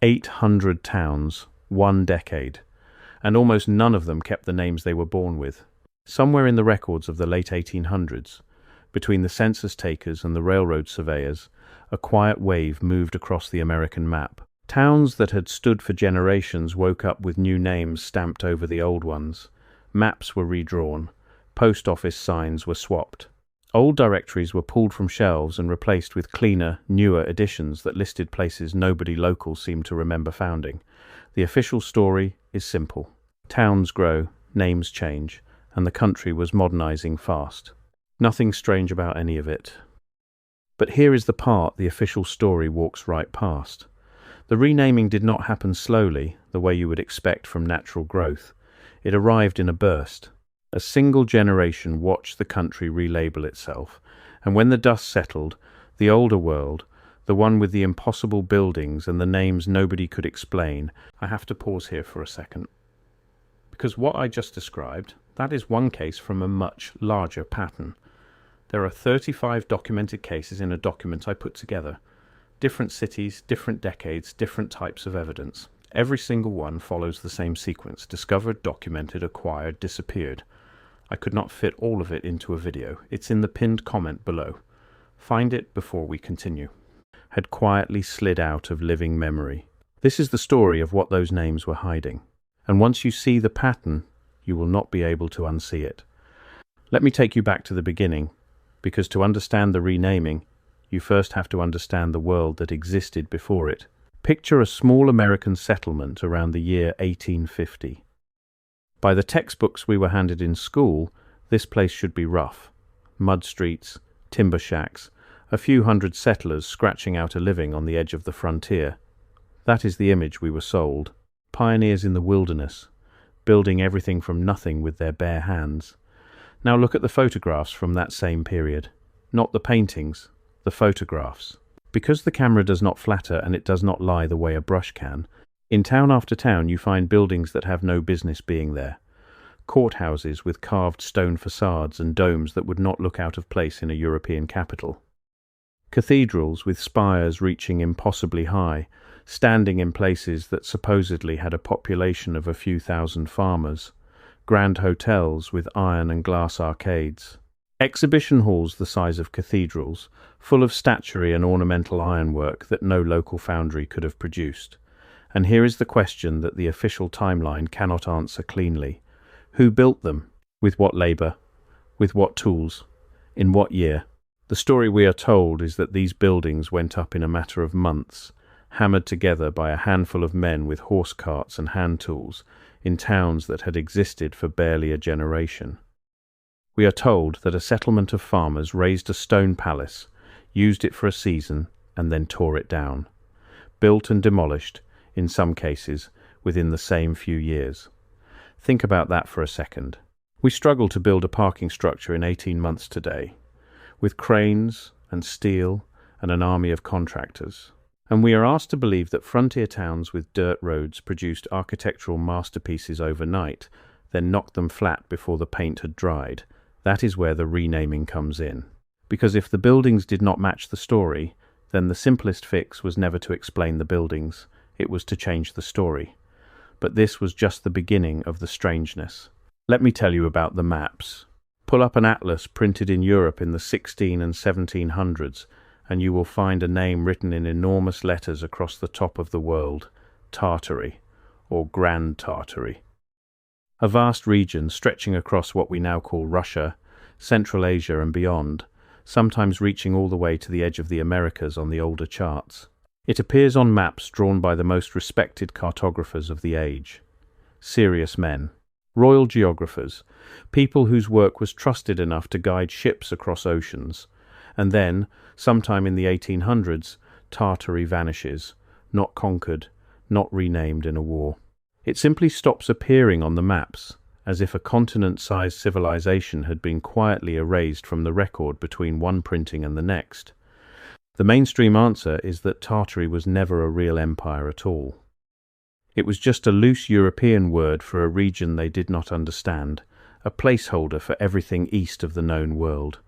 800 towns, 1 decade, and almost none of them kept the names they were born with. Somewhere in the records of the late 1800s, between the census takers and the railroad surveyors, a quiet wave moved across the American map. Towns that had stood for generations woke up with new names stamped over the old ones. Maps were redrawn. Post office signs were swapped. Old directories were pulled from shelves and replaced with cleaner, newer editions that listed places nobody local seemed to remember founding. The official story is simple. Towns grow, names change, and the country was modernizing fast. Nothing strange about any of it. But here is the part the official story walks right past. The renaming did not happen slowly, the way you would expect from natural growth. It arrived in a burst. A single generation watched the country relabel itself, and when the dust settled, the older world, the one with the impossible buildings and the names nobody could explain. I have to pause here for a second. Because what I just described, that is one case from a much larger pattern. There are 35 documented cases in a document I put together. Different cities, different decades, different types of evidence. Every single one follows the same sequence: discovered, documented, acquired, disappeared. I could not fit all of it into a video. It's in the pinned comment below. Find it before we continue. Had quietly slid out of living memory. This is the story of what those names were hiding. And once you see the pattern, you will not be able to unsee it. Let me take you back to the beginning, because to understand the renaming, you first have to understand the world that existed before it. Picture a small American settlement around the year 1850. By the textbooks we were handed in school, this place should be rough. Mud streets, timber shacks, a few hundred settlers scratching out a living on the edge of the frontier. That is the image we were sold. Pioneers in the wilderness, building everything from nothing with their bare hands. Now look at the photographs from that same period. Not the paintings, the photographs. Because the camera does not flatter and it does not lie the way a brush can, in town after town you find buildings that have no business being there. Courthouses with carved stone facades and domes that would not look out of place in a European capital. Cathedrals with spires reaching impossibly high, standing in places that supposedly had a population of a few thousand farmers. Grand hotels with iron and glass arcades. Exhibition halls the size of cathedrals, full of statuary and ornamental ironwork that no local foundry could have produced. And here is the question that the official timeline cannot answer cleanly. Who built them? With what labor? With what tools? In what year? The story we are told is that these buildings went up in a matter of months, hammered together by a handful of men with horse carts and hand tools, in towns that had existed for barely a generation. We are told that a settlement of farmers raised a stone palace, used it for a season, and then tore it down. Built and demolished, in some cases, within the same few years. Think about that for a second. We struggle to build a parking structure in 18 months today, with cranes and steel and an army of contractors. And we are asked to believe that frontier towns with dirt roads produced architectural masterpieces overnight, then knocked them flat before the paint had dried. That is where the renaming comes in. Because if the buildings did not match the story, then the simplest fix was never to explain the buildings, it was to change the story. But this was just the beginning of the strangeness. Let me tell you about the maps. Pull up an atlas printed in Europe in the 16 and 1700s, and you will find a name written in enormous letters across the top of the world: Tartary, or Grand Tartary. A vast region stretching across what we now call Russia, Central Asia and beyond, sometimes reaching all the way to the edge of the Americas on the older charts. It appears on maps drawn by the most respected cartographers of the age. Serious men, royal geographers, people whose work was trusted enough to guide ships across oceans. And then, sometime in the 1800s, Tartary vanishes, not conquered, not renamed in a war. It simply stops appearing on the maps, as if a continent-sized civilization had been quietly erased from the record between one printing and the next. The mainstream answer is that Tartary was never a real empire at all. It was just a loose European word for a region they did not understand, a placeholder for everything east of the known world.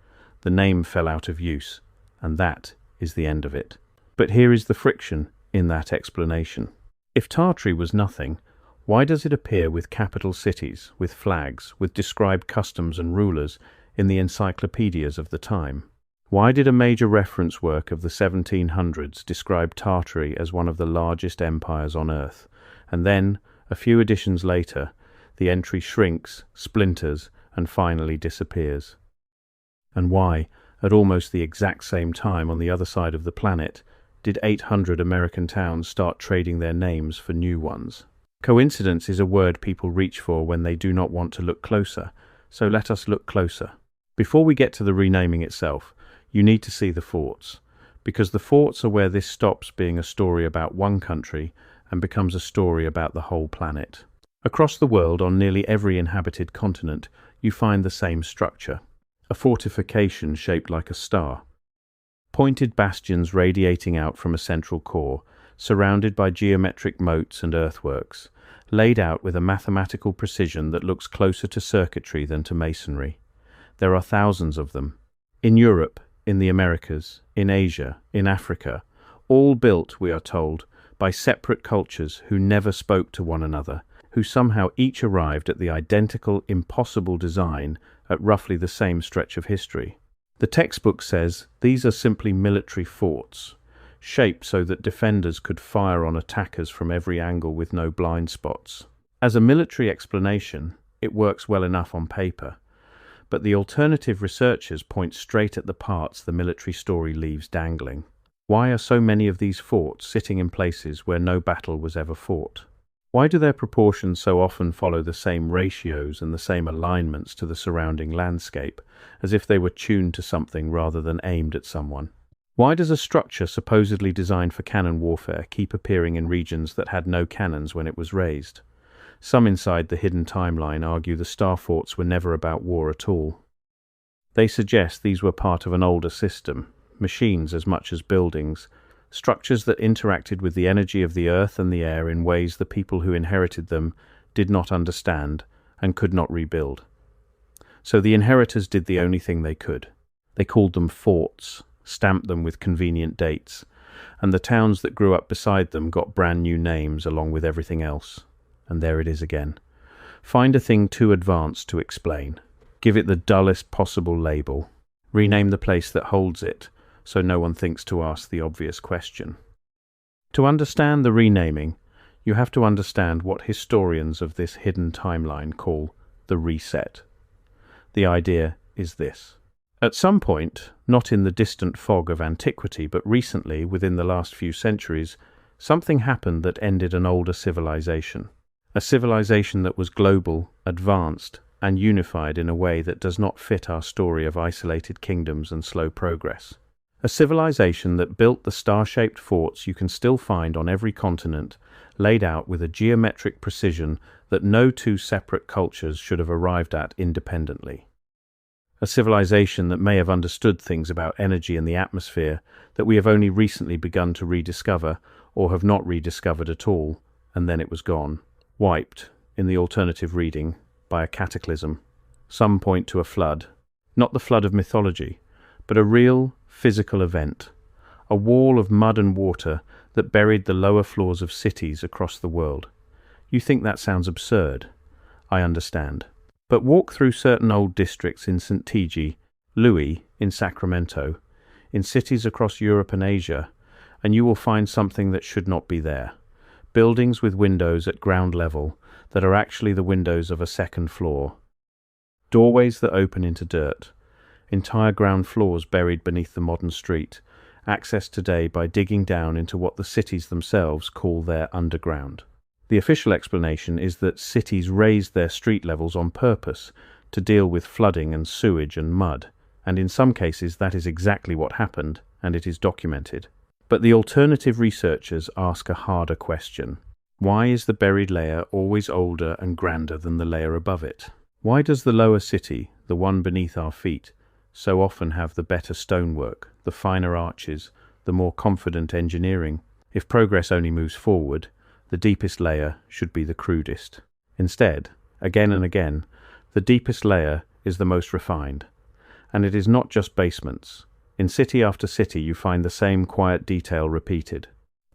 The name fell out of use, and that is the end of it. But here is the friction in that explanation. If Tartary was nothing, why does it appear with capital cities, with flags, with described customs and rulers in the encyclopedias of the time? Why did a major reference work of the 1700s describe Tartary as one of the largest empires on earth, and then, a few editions later, the entry shrinks, splinters, and finally disappears? And why, at almost the exact same time on the other side of the planet, did 800 American towns start trading their names for new ones? Coincidence is a word people reach for when they do not want to look closer, so let us look closer. Before we get to the renaming itself, you need to see the forts, because the forts are where this stops being a story about one country and becomes a story about the whole planet. Across the world, on nearly every inhabited continent, you find the same structure: a fortification shaped like a star. Pointed bastions radiating out from a central core, surrounded by geometric moats and earthworks, laid out with a mathematical precision that looks closer to circuitry than to masonry. There are thousands of them. In Europe, in the Americas, in Asia, in Africa, all built, we are told, by separate cultures who never spoke to one another, who somehow each arrived at the identical, impossible design at roughly the same stretch of history. The textbook says these are simply military forts, shaped so that defenders could fire on attackers from every angle with no blind spots. As a military explanation, it works well enough on paper, but the alternative researchers point straight at the parts the military story leaves dangling. Why are so many of these forts sitting in places where no battle was ever fought? Why do their proportions so often follow the same ratios and the same alignments to the surrounding landscape, as if they were tuned to something rather than aimed at someone? Why does a structure supposedly designed for cannon warfare keep appearing in regions that had no cannons when it was raised? Some inside the hidden timeline argue the star forts were never about war at all. They suggest these were part of an older system, machines as much as buildings, structures that interacted with the energy of the earth and the air in ways the people who inherited them did not understand and could not rebuild. So the inheritors did the only thing they could. They called them forts, stamped them with convenient dates, and the towns that grew up beside them got brand new names along with everything else. And there it is again. Find a thing too advanced to explain. Give it the dullest possible label. Rename the place that holds it, so no one thinks to ask the obvious question. To understand the renaming, you have to understand what historians of this hidden timeline call the reset. The idea is this. At some point, not in the distant fog of antiquity, but recently, within the last few centuries, something happened that ended an older civilization. A civilization that was global, advanced, and unified in a way that does not fit our story of isolated kingdoms and slow progress. A civilization that built the star-shaped forts you can still find on every continent, laid out with a geometric precision that no two separate cultures should have arrived at independently. A civilization that may have understood things about energy and the atmosphere that we have only recently begun to rediscover, or have not rediscovered at all, and then it was gone. Wiped, in the alternative reading, by a cataclysm. Some point to a flood. Not the flood of mythology, but a real, physical event. A wall of mud and water that buried the lower floors of cities across the world. You think that sounds absurd. I understand. But walk through certain old districts in St. T.G., Louis in Sacramento, in cities across Europe and Asia, and you will find something that should not be there. Buildings with windows at ground level that are actually the windows of a second floor. Doorways that open into dirt. Entire ground floors buried beneath the modern street, accessed today by digging down into what the cities themselves call their underground. The official explanation is that cities raised their street levels on purpose to deal with flooding and sewage and mud, and in some cases that is exactly what happened, and it is documented. But the alternative researchers ask a harder question. Why is the buried layer always older and grander than the layer above it? Why does the lower city, the one beneath our feet, so often have the better stonework, the finer arches, the more confident engineering? If progress only moves forward, the deepest layer should be the crudest. Instead, again and again, the deepest layer is the most refined. And it is not just basements. In city after city you find the same quiet detail repeated.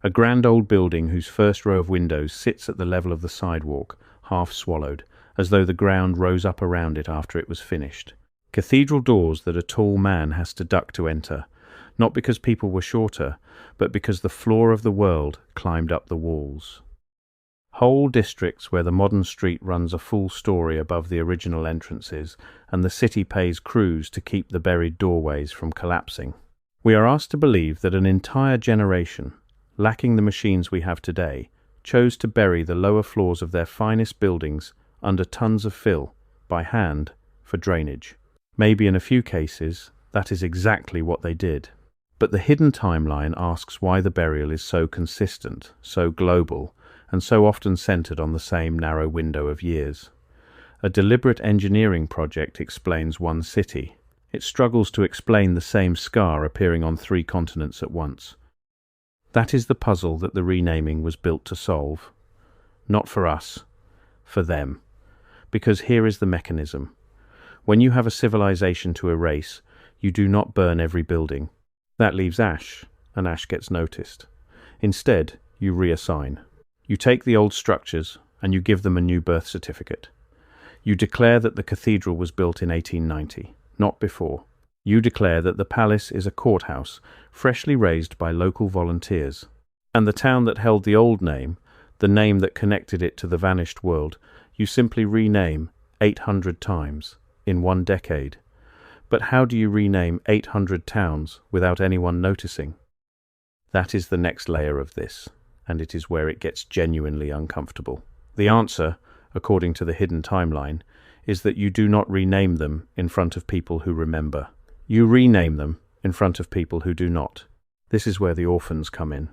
A grand old building whose first row of windows sits at the level of the sidewalk, half swallowed, as though the ground rose up around it after it was finished. Cathedral doors that a tall man has to duck to enter, not because people were shorter, but because the floor of the world climbed up the walls. Whole districts where the modern street runs a full story above the original entrances, and the city pays crews to keep the buried doorways from collapsing. We are asked to believe that an entire generation, lacking the machines we have today, chose to bury the lower floors of their finest buildings under tons of fill, by hand, for drainage. Maybe in a few cases, that is exactly what they did. But the hidden timeline asks why the burial is so consistent, so global, and so often centered on the same narrow window of years. A deliberate engineering project explains one city. It struggles to explain the same scar appearing on 3 continents at once. That is the puzzle that the renaming was built to solve. Not for us, for them. Because here is the mechanism. When you have a civilization to erase, you do not burn every building. That leaves ash, and ash gets noticed. Instead, you reassign. You take the old structures and you give them a new birth certificate. You declare that the cathedral was built in 1890, not before. You declare that the palace is a courthouse, freshly raised by local volunteers. And the town that held the old name, the name that connected it to the vanished world, you simply rename 800 times in 1 decade. But how do you rename 800 towns without anyone noticing? That is the next layer of this, and it is where it gets genuinely uncomfortable. The answer, according to the hidden timeline, is that you do not rename them in front of people who remember. You rename them in front of people who do not. This is where the orphans come in.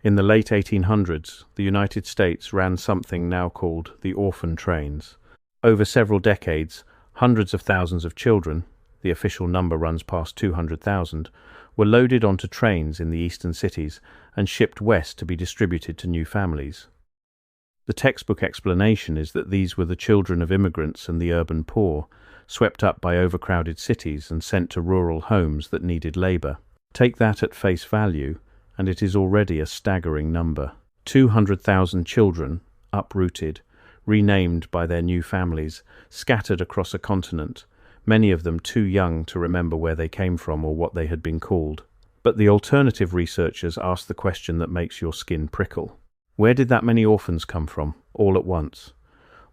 In the late 1800s, the United States ran something now called the orphan trains. Over several decades, hundreds of thousands of children, the official number runs past 200,000, were loaded onto trains in the eastern cities and shipped west to be distributed to new families. The textbook explanation is that these were the children of immigrants and the urban poor, swept up by overcrowded cities and sent to rural homes that needed labor. Take that at face value, and it is already a staggering number. 200,000 children, uprooted, renamed by their new families, scattered across a continent, many of them too young to remember where they came from or what they had been called. But the alternative researchers ask the question that makes your skin prickle. Where did that many orphans come from, all at once?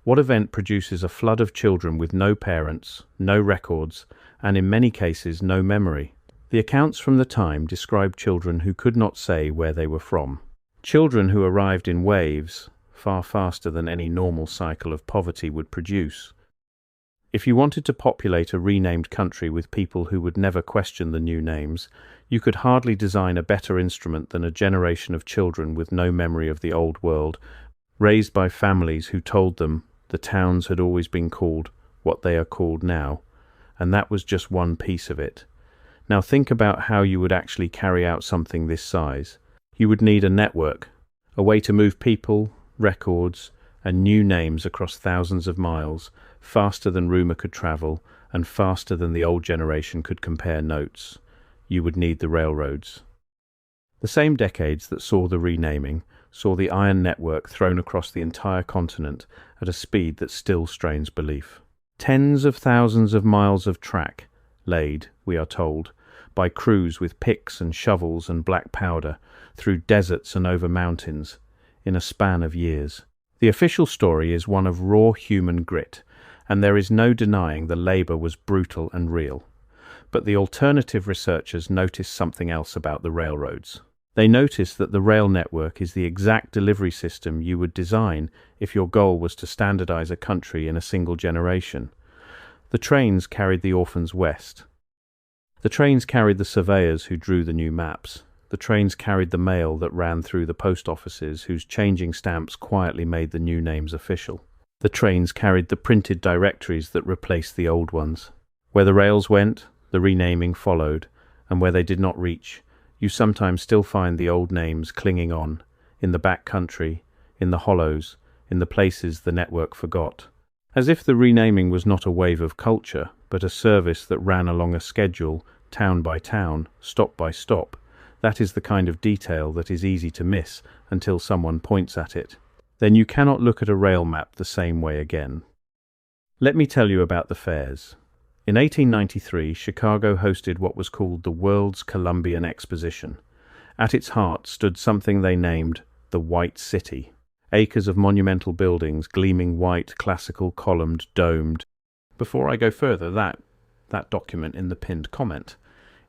What event produces a flood of children with no parents, no records, and in many cases no memory? The accounts from the time describe children who could not say where they were from. Children who arrived in waves, far faster than any normal cycle of poverty would produce. If you wanted to populate a renamed country with people who would never question the new names, you could hardly design a better instrument than a generation of children with no memory of the old world, raised by families who told them the towns had always been called what they are called now, and that was just one piece of it. Now think about how you would actually carry out something this size. You would need a network, a way to move people, records, and new names across thousands of miles, faster than rumor could travel, and faster than the old generation could compare notes. You would need the railroads. The same decades that saw the renaming saw the iron network thrown across the entire continent at a speed that still strains belief. Tens of thousands of miles of track laid, we are told, by crews with picks and shovels and black powder through deserts and over mountains in a span of years. The official story is one of raw human grit, and there is no denying the labor was brutal and real. But the alternative researchers noticed something else about the railroads. They noticed that the rail network is the exact delivery system you would design if your goal was to standardize a country in a single generation. The trains carried the orphans west. The trains carried the surveyors who drew the new maps. The trains carried the mail that ran through the post offices whose changing stamps quietly made the new names official. The trains carried the printed directories that replaced the old ones. Where the rails went, the renaming followed, and where they did not reach, you sometimes still find the old names clinging on, in the back country, in the hollows, in the places the network forgot. As if the renaming was not a wave of culture, but a service that ran along a schedule, town by town, stop by stop, That is the kind of detail that is easy to miss until someone points at it. Then you cannot look at a rail map the same way again. Let me tell you about the fairs. In 1893, Chicago hosted what was called the World's Columbian Exposition. At its heart stood something they named the White City. Acres of monumental buildings, gleaming white, classical, columned, domed. Before I go further, that document in the pinned comment.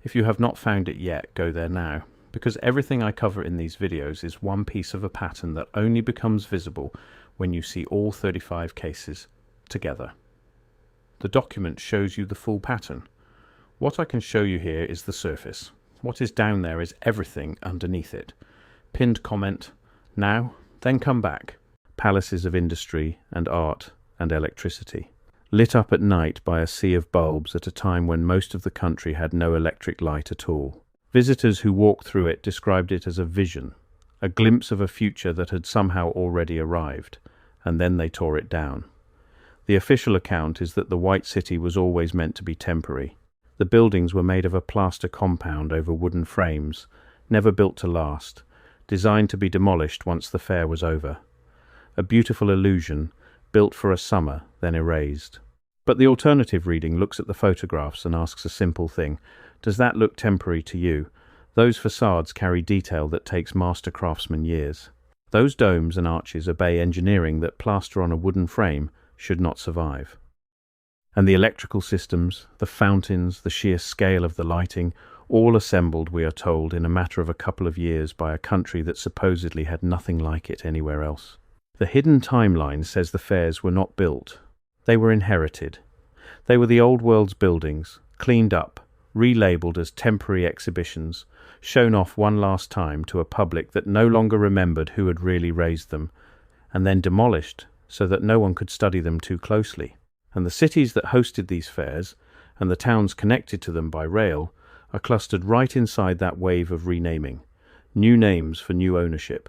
If you have not found it yet, go there now, because everything I cover in these videos is one piece of a pattern that only becomes visible when you see all 35 cases together. The document shows you the full pattern. What I can show you here is the surface. What is down there is everything underneath it. Pinned comment, now, then come back. Palaces of industry and art and electricity. Lit up at night by a sea of bulbs at a time when most of the country had no electric light at all. Visitors who walked through it described it as a vision, a glimpse of a future that had somehow already arrived, and then they tore it down. The official account is that the White City was always meant to be temporary. The buildings were made of a plaster compound over wooden frames, never built to last, designed to be demolished once the fair was over. A beautiful illusion, built for a summer, then erased. But the alternative reading looks at the photographs and asks a simple thing. Does that look temporary to you? Those facades carry detail that takes master craftsmen years. Those domes and arches obey engineering that plaster on a wooden frame should not survive. And the electrical systems, the fountains, the sheer scale of the lighting, all assembled, we are told, in a matter of a couple of years by a country that supposedly had nothing like it anywhere else. The hidden timeline says the fairs were not built. They were inherited. They were the old world's buildings, cleaned up, relabeled as temporary exhibitions, shown off one last time to a public that no longer remembered who had really raised them, and then demolished so that no one could study them too closely. And the cities that hosted these fairs, and the towns connected to them by rail, are clustered right inside that wave of renaming. New names for new ownership.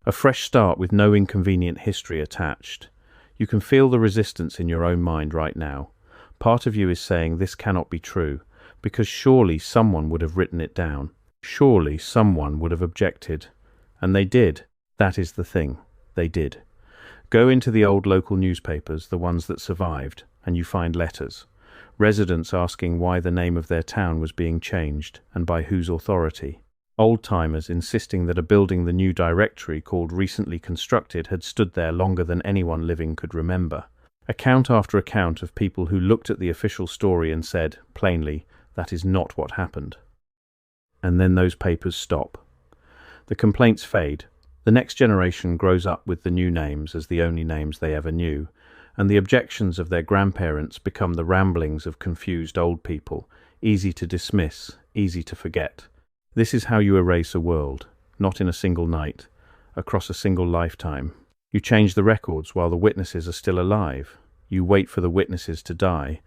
A fresh start with no inconvenient history attached. You can feel the resistance in your own mind right now. Part of you is saying this cannot be true, because surely someone would have written it down. Surely someone would have objected. And they did. That is the thing. They did. Go into the old local newspapers, the ones that survived, and you find letters. Residents asking why the name of their town was being changed, and by whose authority. Old-timers insisting that a building the new directory called recently constructed had stood there longer than anyone living could remember. Account after account of people who looked at the official story and said, plainly, that is not what happened. And then those papers stop. The complaints fade. The next generation grows up with the new names as the only names they ever knew, and the objections of their grandparents become the ramblings of confused old people, easy to dismiss, easy to forget. This is how you erase a world, not in a single night, across a single lifetime. You change the records while the witnesses are still alive. You wait for the witnesses to die,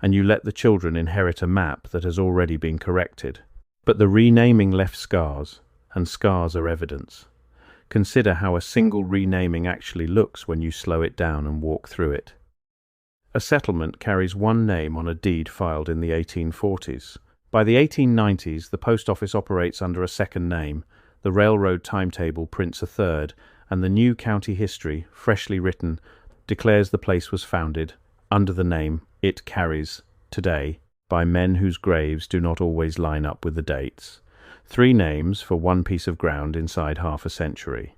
and you let the children inherit a map that has already been corrected. But the renaming left scars, and scars are evidence. Consider how a single renaming actually looks when you slow it down and walk through it. A settlement carries one name on a deed filed in the 1840s. By the 1890s, the post office operates under a second name, the railroad timetable prints a third, and the new county history, freshly written, declares the place was founded, under the name it carries, today, by men whose graves do not always line up with the dates. 3 names for one piece of ground inside half a century.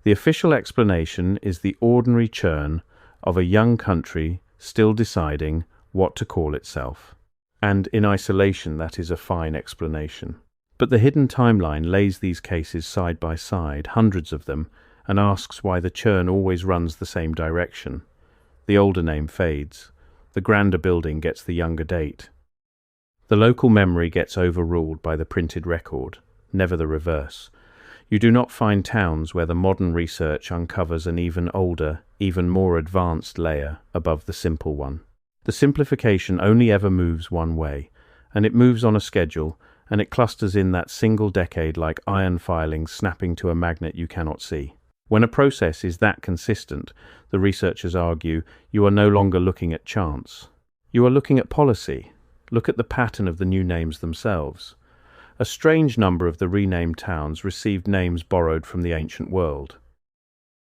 The official explanation is the ordinary churn of a young country still deciding what to call itself. And in isolation, that is a fine explanation. But the hidden timeline lays these cases side by side, hundreds of them, and asks why the churn always runs the same direction. The older name fades. The grander building gets the younger date. The local memory gets overruled by the printed record, never the reverse. You do not find towns where the modern research uncovers an even older, even more advanced layer above the simple one. The simplification only ever moves one way, and it moves on a schedule, and it clusters in that single decade like iron filings snapping to a magnet you cannot see. When a process is that consistent, the researchers argue, you are no longer looking at chance. You are looking at policy. Look at the pattern of the new names themselves. A strange number of the renamed towns received names borrowed from the ancient world.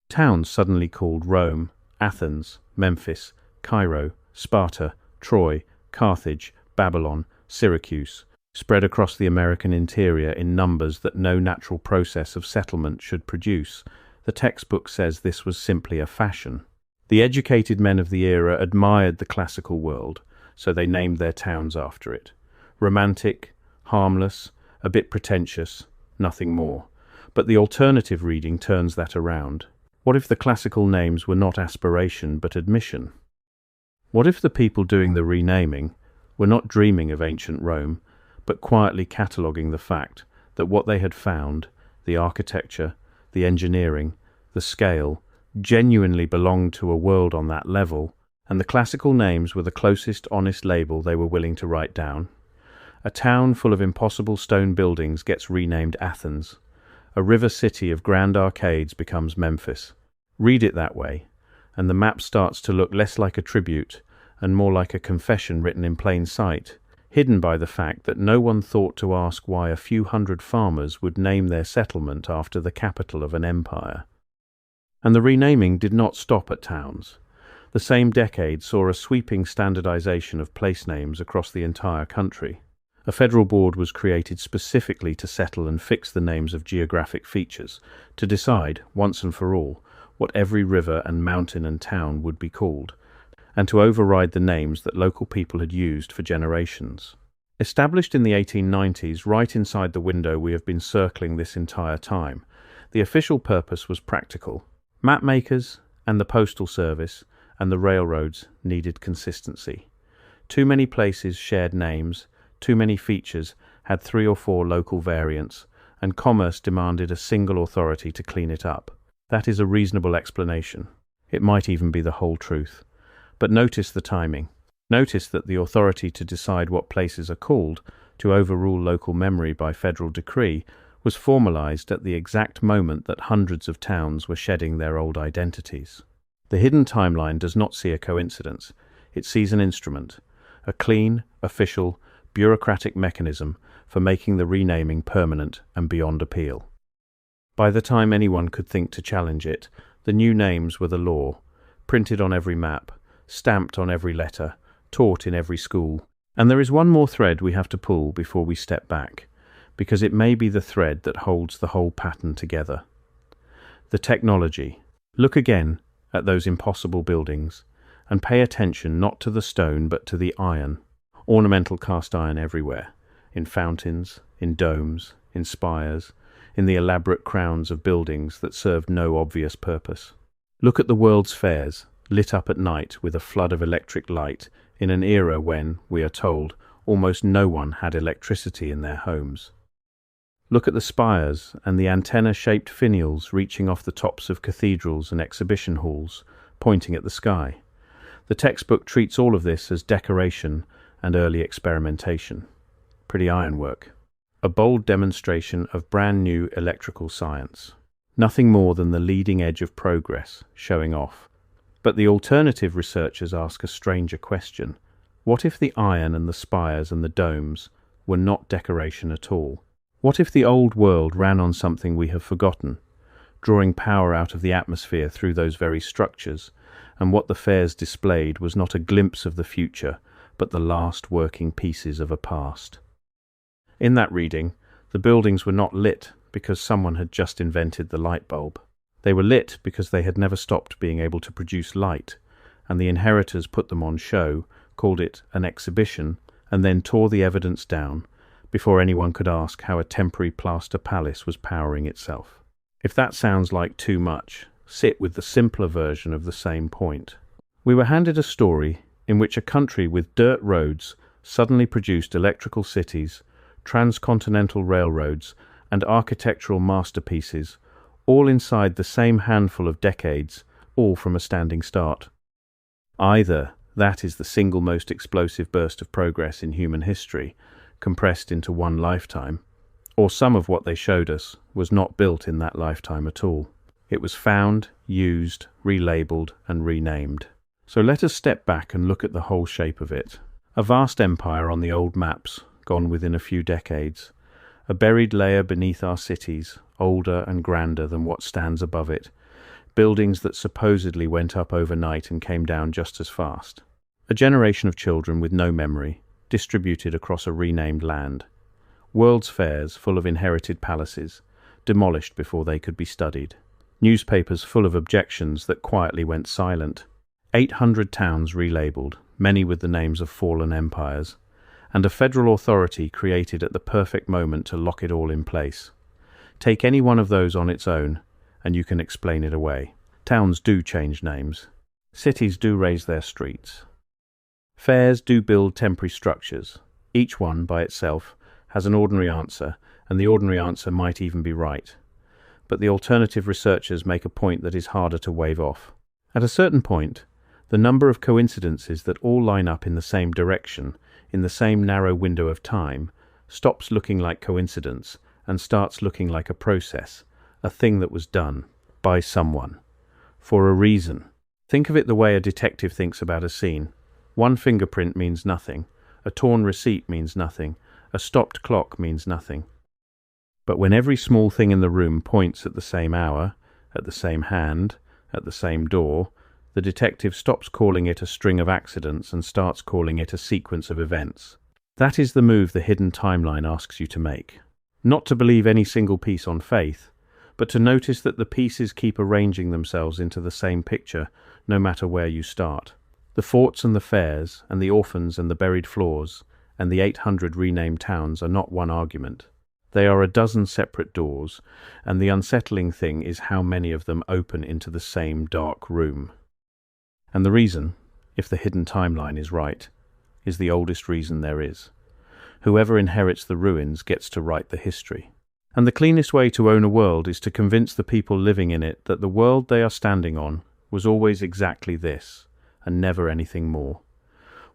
Towns suddenly called Rome, Athens, Memphis, Cairo, Sparta, Troy, Carthage, Babylon, Syracuse, spread across the American interior in numbers that no natural process of settlement should produce. The textbook says this was simply a fashion. The educated men of the era admired the classical world, so they named their towns after it. Romantic, harmless, a bit pretentious, nothing more. But the alternative reading turns that around. What if the classical names were not aspiration but admission? What if the people doing the renaming were not dreaming of ancient Rome, but quietly cataloguing the fact that what they had found, the architecture, the engineering, the scale, genuinely belonged to a world on that level, and the classical names were the closest honest label they were willing to write down? A town full of impossible stone buildings gets renamed Athens. A river city of grand arcades becomes Memphis. Read it that way, and the map starts to look less like a tribute and more like a confession written in plain sight, hidden by the fact that no one thought to ask why a few hundred farmers would name their settlement after the capital of an empire. And the renaming did not stop at towns. The same decade saw a sweeping standardization of place names across the entire country. A federal board was created specifically to settle and fix the names of geographic features, to decide, once and for all, what every river and mountain and town would be called, and to override the names that local people had used for generations. Established in the 1890s, right inside the window we have been circling this entire time, the official purpose was practical. Mapmakers and the postal service and the railroads needed consistency. Too many places shared names, too many features had 3 or 4 local variants, and commerce demanded a single authority to clean it up. That is a reasonable explanation. It might even be the whole truth. But notice the timing. Notice that the authority to decide what places are called, to overrule local memory by federal decree, was formalized at the exact moment that hundreds of towns were shedding their old identities. The hidden timeline does not see a coincidence. It sees an instrument, a clean, official, bureaucratic mechanism for making the renaming permanent and beyond appeal. By the time anyone could think to challenge it, the new names were the law, printed on every map, stamped on every letter, taught in every school. And there is one more thread we have to pull before we step back, because it may be the thread that holds the whole pattern together. The technology. Look again at those impossible buildings, and pay attention not to the stone but to the iron. Ornamental cast iron everywhere, in fountains, in domes, in spires, in the elaborate crowns of buildings that served no obvious purpose. Look at the world's fairs, lit up at night with a flood of electric light, in an era when, we are told, almost no one had electricity in their homes. Look at the spires and the antenna-shaped finials reaching off the tops of cathedrals and exhibition halls, pointing at the sky. The textbook treats all of this as decoration and early experimentation. Pretty ironwork. A bold demonstration of brand new electrical science. Nothing more than the leading edge of progress, showing off. But the alternative researchers ask a stranger question. What if the iron and the spires and the domes were not decoration at all? What if the old world ran on something we have forgotten, drawing power out of the atmosphere through those very structures, and what the fairs displayed was not a glimpse of the future, but the last working pieces of a past? In that reading, the buildings were not lit because someone had just invented the light bulb. They were lit because they had never stopped being able to produce light, and the inheritors put them on show, called it an exhibition, and then tore the evidence down before anyone could ask how a temporary plaster palace was powering itself. If that sounds like too much, sit with the simpler version of the same point. We were handed a story in which a country with dirt roads suddenly produced electrical cities, transcontinental railroads, and architectural masterpieces, all inside the same handful of decades, all from a standing start. Either that is the single most explosive burst of progress in human history, compressed into one lifetime, or some of what they showed us was not built in that lifetime at all. It was found, used, relabeled, and renamed. So let us step back and look at the whole shape of it. A vast empire on the old maps, gone within a few decades. a buried layer beneath our cities, older and grander than what stands above it, buildings that supposedly went up overnight and came down just as fast. A generation of children with no memory, distributed across a renamed land. World's fairs full of inherited palaces, demolished before they could be studied. Newspapers full of objections that quietly went silent. 800 towns relabeled, many with the names of fallen empires, and a federal authority created at the perfect moment to lock it all in place. Take any one of those on its own, and you can explain it away. Towns do change names. Cities do raise their streets. Fairs do build temporary structures. Each one, by itself, has an ordinary answer, and the ordinary answer might even be right. But the alternative researchers make a point that is harder to wave off. At a certain point, the number of coincidences that all line up in the same direction, in the same narrow window of time, stops looking like coincidence and starts looking like a process, a thing that was done by someone, for a reason. Think of it the way a detective thinks about a scene. One fingerprint means nothing, a torn receipt means nothing, a stopped clock means nothing. But when every small thing in the room points at the same hour, at the same hand, at the same door, the detective stops calling it a string of accidents and starts calling it a sequence of events. That is the move the hidden timeline asks you to make. Not to believe any single piece on faith, but to notice that the pieces keep arranging themselves into the same picture, no matter where you start. The forts and the fairs, and the orphans and the buried floors, and the 800 renamed towns are not one argument. They are a dozen separate doors, and the unsettling thing is how many of them open into the same dark room. And the reason, if the hidden timeline is right, is the oldest reason there is. Whoever inherits the ruins gets to write the history. And the cleanest way to own a world is to convince the people living in it that the world they are standing on was always exactly this, and never anything more.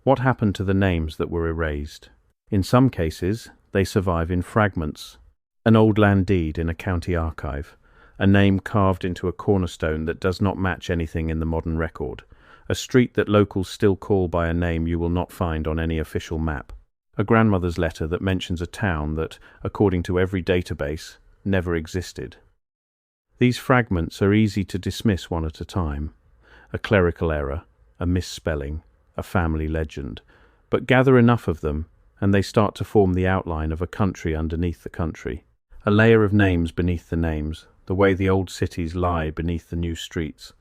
What happened to the names that were erased? In some cases, they survive in fragments. An old land deed in a county archive, a name carved into a cornerstone that does not match anything in the modern record, a street that locals still call by a name you will not find on any official map, a grandmother's letter that mentions a town that, according to every database, never existed. These fragments are easy to dismiss one at a time. A clerical error, a misspelling, a family legend. But gather enough of them, and they start to form the outline of a country underneath the country. A layer of names beneath the names, the way the old cities lie beneath the new streets.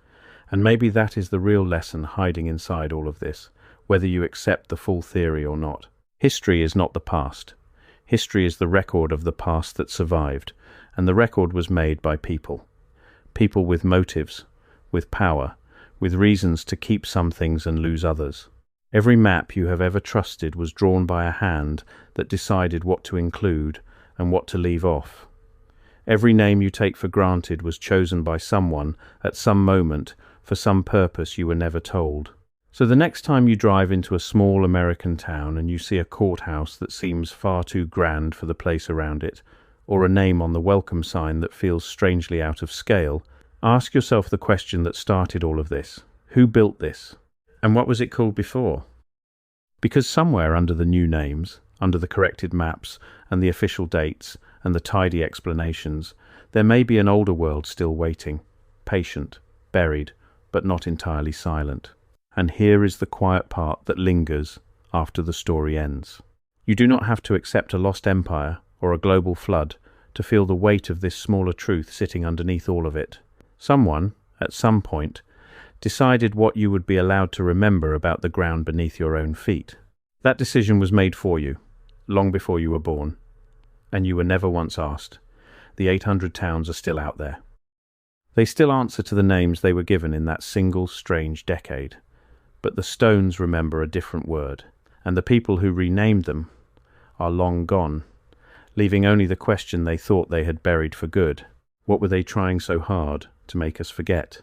And maybe that is the real lesson hiding inside all of this, whether you accept the full theory or not. History is not the past. History is the record of the past that survived, and the record was made by people. People with motives, with power, with reasons to keep some things and lose others. Every map you have ever trusted was drawn by a hand that decided what to include and what to leave off. Every name you take for granted was chosen by someone at some moment for some purpose you were never told. So the next time you drive into a small American town and you see a courthouse that seems far too grand for the place around it, or a name on the welcome sign that feels strangely out of scale, ask yourself the question that started all of this. Who built this? And what was it called before? Because somewhere under the new names, under the corrected maps and the official dates and the tidy explanations, there may be an older world still waiting, patient, buried, but not entirely silent. And here is the quiet part that lingers after the story ends. You do not have to accept a lost empire or a global flood to feel the weight of this smaller truth sitting underneath all of it. Someone, at some point, decided what you would be allowed to remember about the ground beneath your own feet. That decision was made for you, long before you were born, and you were never once asked. The 800 towns are still out there. They still answer to the names they were given in that single strange decade, but the stones remember a different word, and the people who renamed them are long gone, leaving only the question they thought they had buried for good. What were they trying so hard to make us forget?